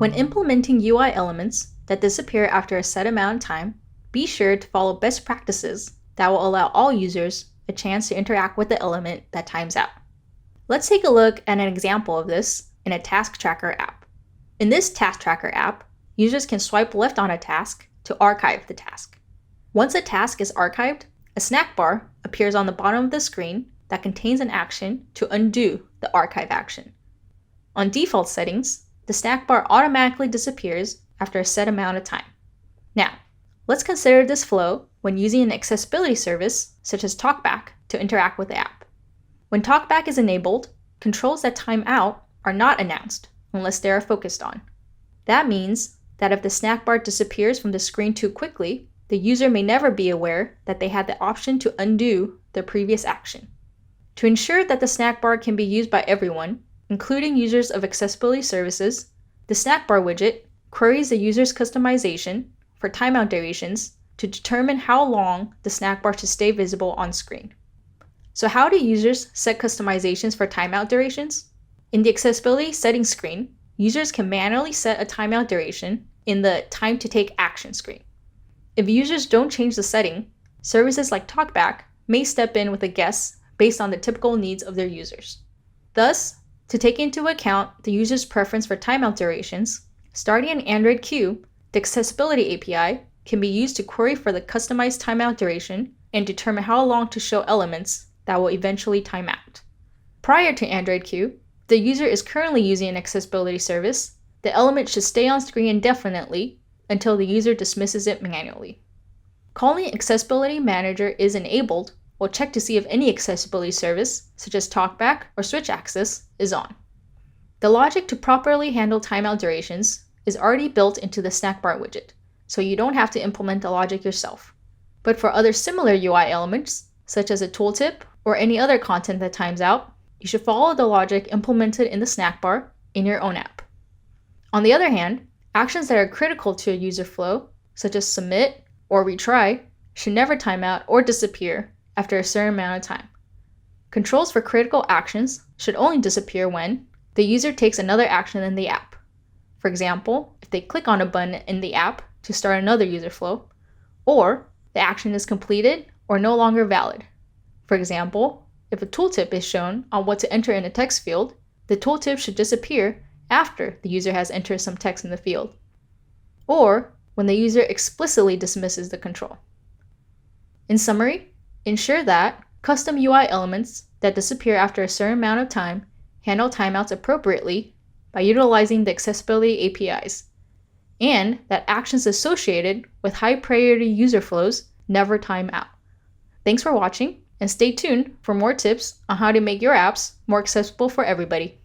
When implementing UI elements that disappear after a set amount of time, be sure to follow best practices that will allow all users a chance to interact with the element that times out. Let's take a look at an example of this in a task tracker app. In this task tracker app, users can swipe left on a task to archive the task. Once a task is archived, a snack bar appears on the bottom of the screen that contains an action to undo the archive action. On default settings, the snack bar automatically disappears after a set amount of time. Now, let's consider this flow when using an accessibility service such as TalkBack to interact with the app. When TalkBack is enabled, controls that time out are not announced unless they are focused on. That means that if the snack bar disappears from the screen too quickly, the user may never be aware that they had the option to undo their previous action. To ensure that the snack bar can be used by everyone, including users of accessibility services, the snack bar widget queries the user's customization for timeout durations to determine how long the snack bar should stay visible on screen. So how do users set customizations for timeout durations? In the accessibility settings screen, users can manually set a timeout duration in the Time to Take Action screen. If users don't change the setting, services like TalkBack may step in with a guess based on the typical needs of their users. Thus, to take into account the user's preference for timeout durations, starting an Android queue, the Accessibility API can be used to query for the customized timeout duration and determine how long to show elements that will eventually time out. Prior to Android queue, if the user is currently using an accessibility service, the element should stay on screen indefinitely until the user dismisses it manually. Calling Accessibility Manager is enabled will check to see if any accessibility service, such as TalkBack or Switch Access, is on. The logic to properly handle timeout durations is already built into the snack bar widget, so you don't have to implement the logic yourself. But for other similar UI elements, such as a tooltip or any other content that times out, you should follow the logic implemented in the snack bar in your own app. On the other hand, actions that are critical to a user flow, such as submit or retry, should never time out or disappear after a certain amount of time. Controls for critical actions should only disappear when the user takes another action in the app. For example, if they click on a button in the app to start another user flow, or the action is completed or no longer valid. For example, if a tooltip is shown on what to enter in a text field, the tooltip should disappear after the user has entered some text in the field, or when the user explicitly dismisses the control. In summary, ensure that custom UI elements that disappear after a certain amount of time handle timeouts appropriately by utilizing the accessibility APIs, and that actions associated with high priority user flows never time out. Thanks for watching, and stay tuned for more tips on how to make your apps more accessible for everybody.